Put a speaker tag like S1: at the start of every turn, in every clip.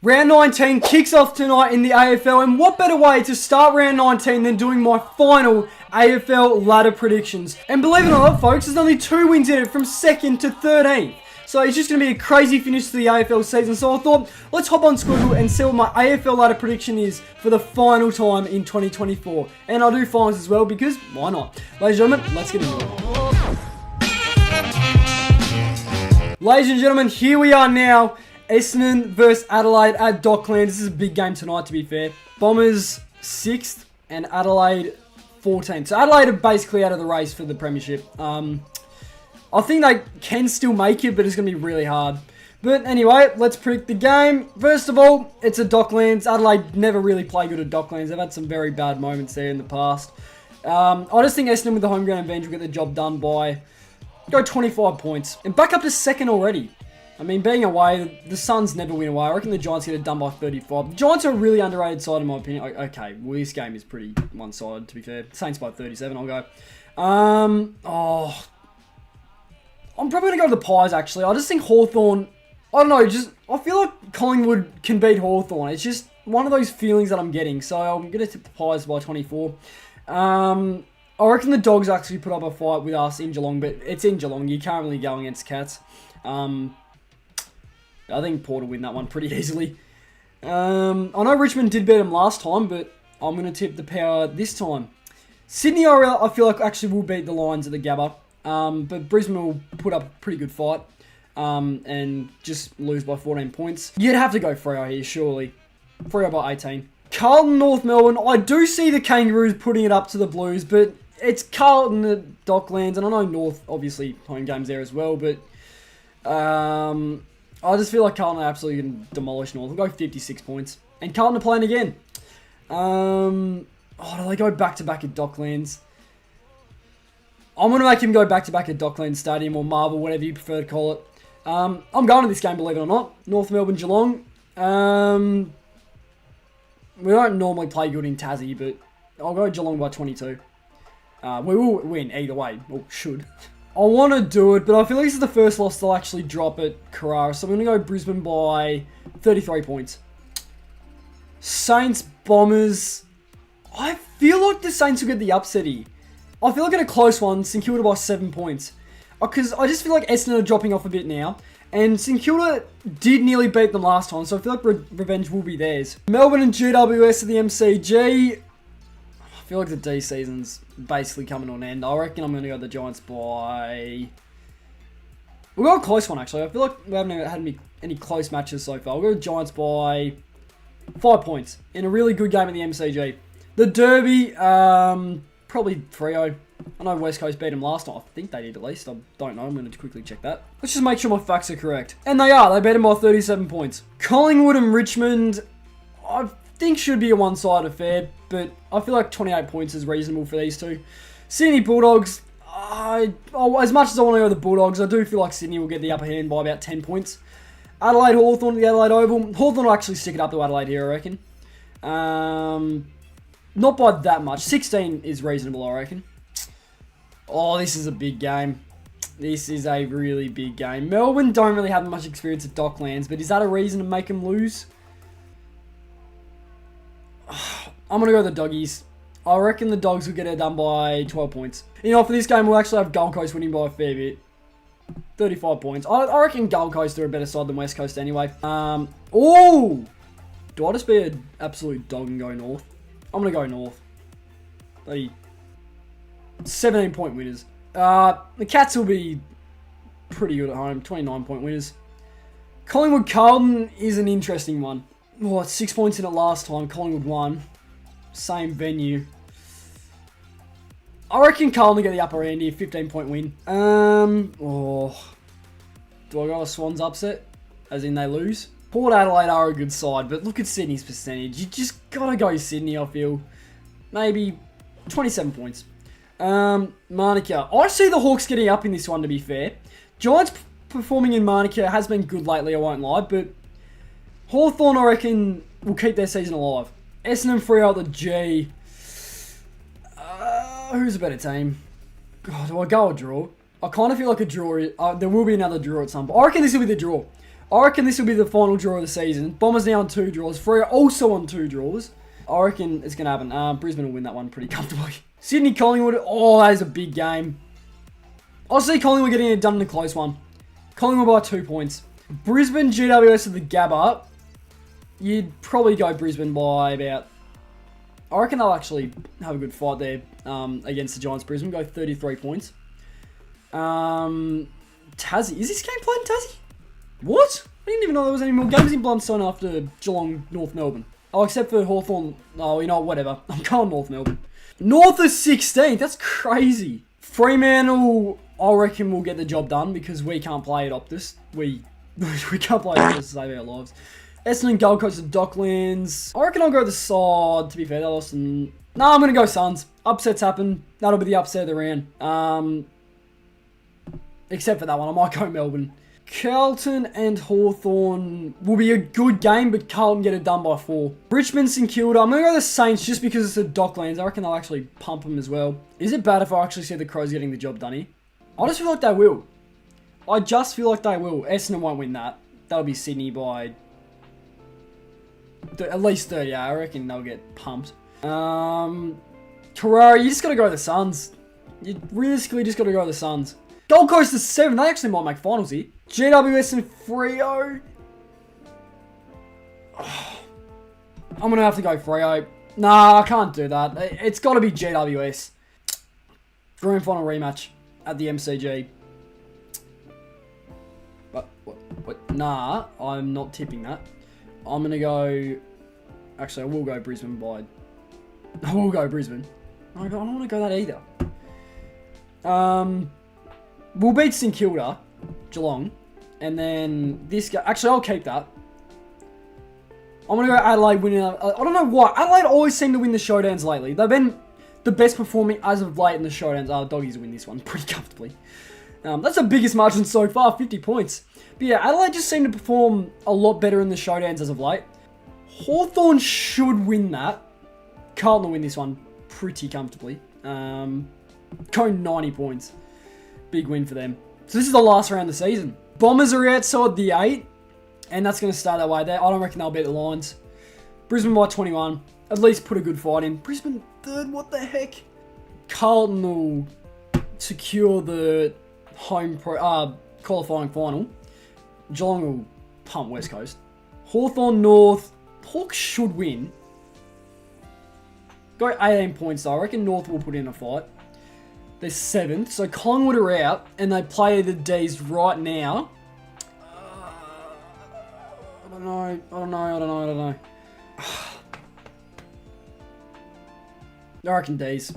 S1: Round 19 kicks off tonight in the AFL, and what better way to start round 19 than doing my final AFL ladder predictions. And believe it or not, folks, there's only 2 wins in it from 2nd to 13th. So it's just going to be a crazy finish to the AFL season. So I thought, let's hop on Squiggle and see what my AFL ladder prediction is for the final time in 2024. And I'll do finals as well, because why not? Ladies and gentlemen, let's get into it. Ladies and gentlemen, here we are now. Essendon versus Adelaide at Docklands. This is a big game tonight, to be fair. Bombers 6th and Adelaide 14th. So Adelaide are basically out of the race for the premiership. I think they can still make it, but it's going to be really hard. But anyway, let's predict the game. First of all, it's at Docklands. Adelaide never really play good at Docklands. They've had some very bad moments there in the past. I just think Essendon with the home ground advantage will get the job done by, go 25 points. And back up to 2nd already. I mean, being away, the Suns never win away. I reckon the Giants get it done by 35. The Giants are a really underrated side, in my opinion. Okay, well, this game is pretty one-sided, to be fair. Saints by 37, I'll go. I'm probably going to go to the Pies, actually. I just think Hawthorn, I don't know, I feel like Collingwood can beat Hawthorn. It's just one of those feelings that I'm getting. So I'm going to tip the Pies by 24. I reckon the Dogs actually put up a fight with us in Geelong, but it's in Geelong. You can't really go against Cats. I think Port will win that one pretty easily. I know Richmond did beat them last time, but I'm going to tip the Power this time. Sydney, I feel like actually will beat the Lions at the Gabba. But Brisbane will put up a pretty good fight and just lose by 14 points. You'd have to go Freo here, surely. Freo by 18. Carlton, North Melbourne. I do see the Kangaroos putting it up to the Blues, but it's Carlton at Docklands, and I know North, obviously, home games there as well, but I just feel like Carlton are absolutely going to demolish North. We'll go 56 points. And Carlton are playing again. Do they go back-to-back at Docklands? I'm going to make him go back-to-back at Docklands Stadium or Marvel, whatever you prefer to call it. I'm going to this game, believe it or not. North Melbourne, Geelong. We don't normally play good in Tassie, but I'll go Geelong by 22. We will win either way, or should. I want to do it, but I feel like this is the first loss they'll actually drop at Carrara. So I'm going to go Brisbane by 33 points. Saints, Bombers. I feel like the Saints will get the upset here. I feel like in a close one, St Kilda by 7 points. Because I just feel like Essendon are dropping off a bit now. And St Kilda did nearly beat them last time, so I feel like revenge will be theirs. Melbourne and GWS at the MCG. I feel like the D season's basically coming to an end. I reckon I'm going to go the Giants by... We'll go a close one, actually. I feel like we haven't had any close matches so far. I'll go Giants by 5 points in a really good game at the MCG. The Derby, probably Freo. I know West Coast beat them last time. I think they did at least. I don't know. I'm going to quickly check that. Let's just make sure my facts are correct. And they are. They beat them by 37 points. Collingwood and Richmond, I think should be a one-sided affair, but I feel like 28 points is reasonable for these two. Sydney Bulldogs, as much as I want to go with the Bulldogs, I do feel like Sydney will get the upper hand by about 10 points. Adelaide Hawthorn at the Adelaide Oval. Hawthorn will actually stick it up to Adelaide here, I reckon. Not by that much. 16 is reasonable, I reckon. Oh, this is a big game. This is a really big game. Melbourne don't really have much experience at Docklands, but is that a reason to make them lose? I'm going to go with the Doggies. I reckon the Dogs will get it done by 12 points. You know, for this game, we'll actually have Gold Coast winning by a fair bit. 35 points. I reckon Gold Coast are a better side than West Coast anyway. Oh! Do I just be an absolute dog and go North? I'm going to go North. 17-point winners. The Cats will be pretty good at home. 29-point winners. Collingwood Carlton is an interesting one. Oh, it's 6 points in it last time. Collingwood won. Same venue. I reckon Carlton get the upper end here. 15-point win. Do I go a Swans upset? As in they lose? Port Adelaide are a good side, but look at Sydney's percentage. You just gotta go Sydney, I feel. Maybe 27 points. Manuka. I see the Hawks getting up in this one, to be fair. Giants performing in Manuka has been good lately, I won't lie, but Hawthorn, I reckon, will keep their season alive. Essendon Freo at the G. Who's a better team? God, do I go a draw? I kind of feel like a draw. There will be another draw at some point. I reckon this will be the draw. I reckon this will be the final draw of the season. Bombers now on 2 draws. Freo also on 2 draws. I reckon it's going to happen. Brisbane will win that one pretty comfortably. Sydney Collingwood. Oh, that is a big game. I'll see Collingwood getting it done in a close one. Collingwood by 2 points. Brisbane GWS of the Gabba. You'd probably go Brisbane by about... I reckon they'll actually have a good fight there against the Giants. Brisbane go 33 points. Tassie. Is this game played in Tassie? What? I didn't even know there was any more games in Blundstone after Geelong, North Melbourne. Oh, except for Hawthorn. Oh, you know, whatever. I'm going North Melbourne. North is 16th. That's crazy. Fremantle, I reckon, will get the job done because we can't play at Optus. We can't play at Optus to save our lives. Essendon, Gold Coast, and Docklands. I reckon I'll go the side. To be fair, they lost. No, I'm going to go Suns. Upsets happen. That'll be the upset of the round. Except for that one, I might go Melbourne. Carlton and Hawthorn will be a good game, but Carlton get it done by 4. Richmond, St Kilda. I'm going to go the Saints just because it's the Docklands. I reckon they'll actually pump them as well. Is it bad if I actually see the Crows getting the job done here? I just feel like they will. I just feel like they will. Essendon won't win that. That'll be Sydney by at least 30. I reckon they'll get pumped. Carrara, you just got to go the Suns. You realistically just got to go the Suns. Gold Coast is 7. They actually might make finals here. GWS and Freo. Oh, I'm going to have to go Freo. Nah, I can't do that. It's got to be GWS. Grand final rematch at the MCG. But, what? Nah, I'm not tipping that. I'm going to go... Actually, I will go Brisbane by... I will go Brisbane. I don't want to go that either. We'll beat St Kilda, Geelong, and then this guy... Actually, I'll keep that. I'm going to go Adelaide winning... I don't know why. Adelaide always seem to win the showdowns lately. They've been the best performing as of late in the showdowns. Doggies win this one pretty comfortably. That's the biggest margin so far, 50 points. But yeah, Adelaide just seem to perform a lot better in the showdowns as of late. Hawthorn should win that. Carlton will win this one pretty comfortably. Go 90 points. Big win for them. So this is the last round of the season. Bombers are outside the 8. And that's going to start that way there. I don't reckon they'll beat the Lions. Brisbane by 21. At least put a good fight in. Brisbane 3rd, what the heck? Carlton will secure the home qualifying final. Geelong will pump West Coast. Hawthorn North. Hawks should win. Go 18 points though. I reckon North will put in a fight. They're 7th. So Collingwood are out. And they play the D's right now. I don't know. I reckon D's.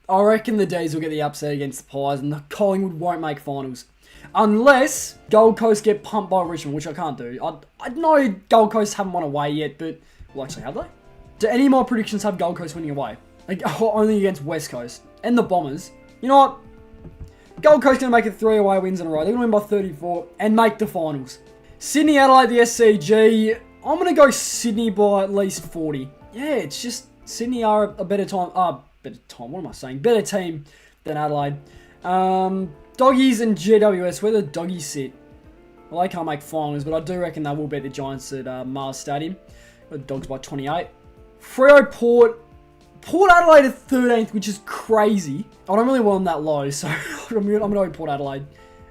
S1: I reckon the D's will get the upset against the Pies. And the Collingwood won't make finals. Unless Gold Coast get pumped by Richmond, which I can't do. I know Gold Coast haven't won away yet, but... Well, actually, have they? Do any of my predictions have Gold Coast winning away? Like, only against West Coast. And the Bombers. You know what? Gold Coast going to make it 3 away wins in a row. They're going to win by 34 and make the finals. Sydney, Adelaide, the SCG. I'm going to go Sydney by at least 40. Yeah, it's just... Sydney are a better time... what am I saying? Better team than Adelaide. Doggies and GWS, where the Doggies sit. Well, they can't make finals, but I do reckon they will beat the Giants at Mars Stadium. The Dogs by 28. Freo, Port. Port Adelaide at 13th, which is crazy. I don't really want them that low, so I'm going to go Port Adelaide.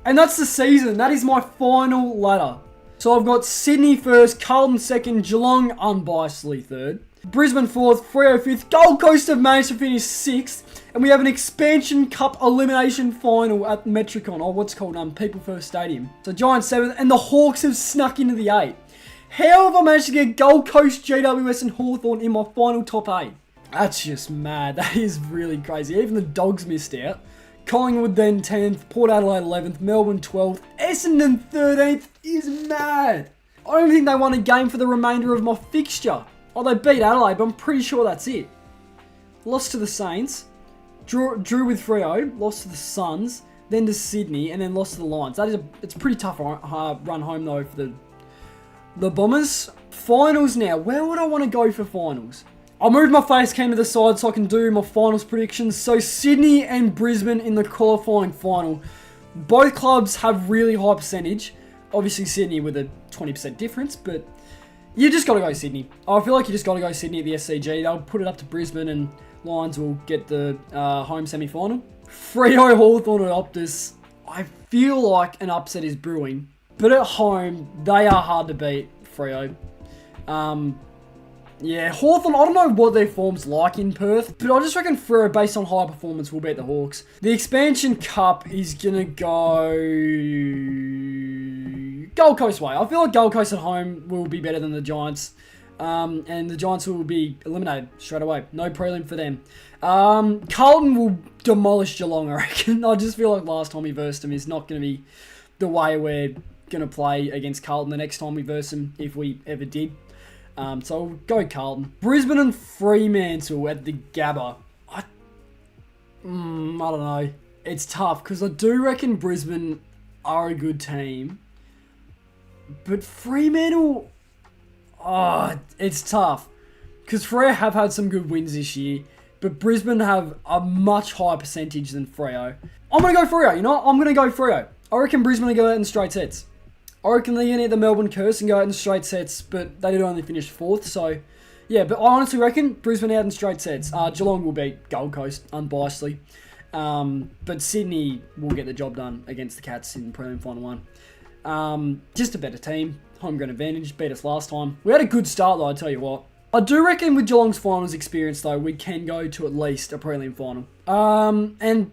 S1: And that's the season. That is my final ladder. So I've got Sydney 1st, Carlton 2nd, Geelong unbiasedly 3rd. Brisbane 4th, Freo 5th, Gold Coast have managed to finish 6th. And we have an expansion cup elimination final at Metricon, or what's called People First Stadium. So Giants 7th, and the Hawks have snuck into the 8. How have I managed to get Gold Coast, GWS and Hawthorn in my final top 8? That's just mad. That is really crazy. Even the Dogs missed out. Collingwood then 10th, Port Adelaide 11th, Melbourne 12th, Essendon 13th is mad. I don't think they won a game for the remainder of my fixture. Oh, they beat Adelaide, but I'm pretty sure that's it. Lost to the Saints, drew with Freo, lost to the Suns, then to Sydney, and then lost to the Lions. It's a pretty tough run home though for the Bombers. Finals now. Where would I want to go for finals? I'll move my face cam to the side so I can do my finals predictions. So Sydney and Brisbane in the qualifying final. Both clubs have really high percentage. Obviously Sydney with a 20% difference, but you just got to go Sydney. I feel like you just got to go Sydney at the SCG. They'll put it up to Brisbane and Lions will get the home semi-final. Freo Hawthorn at Optus. I feel like an upset is brewing. But at home, they are hard to beat, Freo. Yeah, Hawthorn, I don't know what their form's like in Perth, but I just reckon Freo, based on high performance, will beat the Hawks. The Expansion Cup is going to go Gold Coast way. I feel like Gold Coast at home will be better than the Giants. And the Giants will be eliminated straight away. No prelim for them. Carlton will demolish Geelong, I reckon. I just feel like last time we versed them is not going to be the way we're going to play against Carlton the next time we verse them, if we ever did. So we'll go Carlton. Brisbane and Fremantle at the Gabba. I don't know. It's tough because I do reckon Brisbane are a good team. But Fremantle, it's tough. Because Freo have had some good wins this year. But Brisbane have a much higher percentage than Freo. I'm going to go Freo. You know what? I'm going to go Freo. I reckon Brisbane will go out in straight sets. I reckon they're going to hit the Melbourne curse and go out in straight sets. But they did only finish 4th. So, yeah. But I honestly reckon Brisbane out in straight sets. Geelong will beat Gold Coast, unbiasedly. But Sydney will get the job done against the Cats in prelim final 1. Just a better team. Homegrown advantage. Beat us last time. We had a good start though, I tell you what. I do reckon with Geelong's finals experience though, we can go to at least a prelim final. And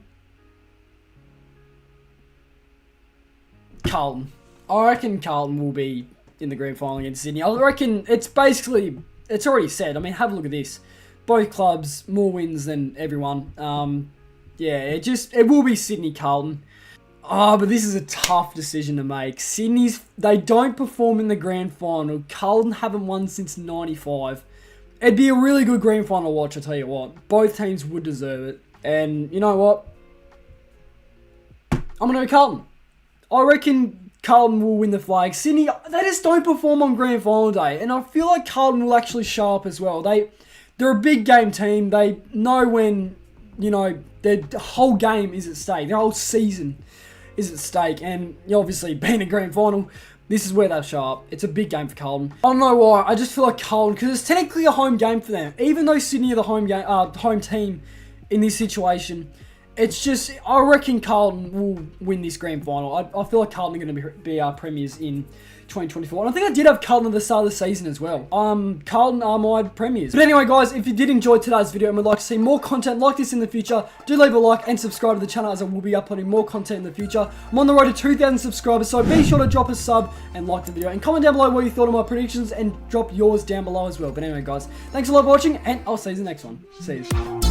S1: Carlton. I reckon Carlton will be in the grand final against Sydney. I reckon it's already said. I mean, have a look at this. Both clubs, more wins than everyone. Yeah, it will be Sydney Carlton. But this is a tough decision to make. They don't perform in the grand final. Carlton haven't won since 95. It'd be a really good grand final watch, I tell you what. Both teams would deserve it. And you know what? I'm going to go Carlton. I reckon Carlton will win the flag. Sydney, they just don't perform on grand final day. And I feel like Carlton will actually show up as well. They're a big game team. They know when, their whole game is at stake. Their whole season is at stake. And obviously, being a grand final, this is where they'll show up. It's a big game for Carlton. I don't know why. I just feel like Carlton, because it's technically a home game for them. Even though Sydney are the home team in this situation, it's just, I reckon Carlton will win this grand final. I feel like Carlton are going to be our premiers in 2024. And I think I did have Carlton at the start of the season as well. Carlton are my premiers. But anyway, guys, if you did enjoy today's video and would like to see more content like this in the future, do leave a like and subscribe to the channel, as I will be uploading more content in the future. I'm on the road to 2,000 subscribers, so be sure to drop a sub and like the video. And comment down below what you thought of my predictions and drop yours down below as well. But anyway, guys, thanks a lot for watching, and I'll see you in the next one. See you.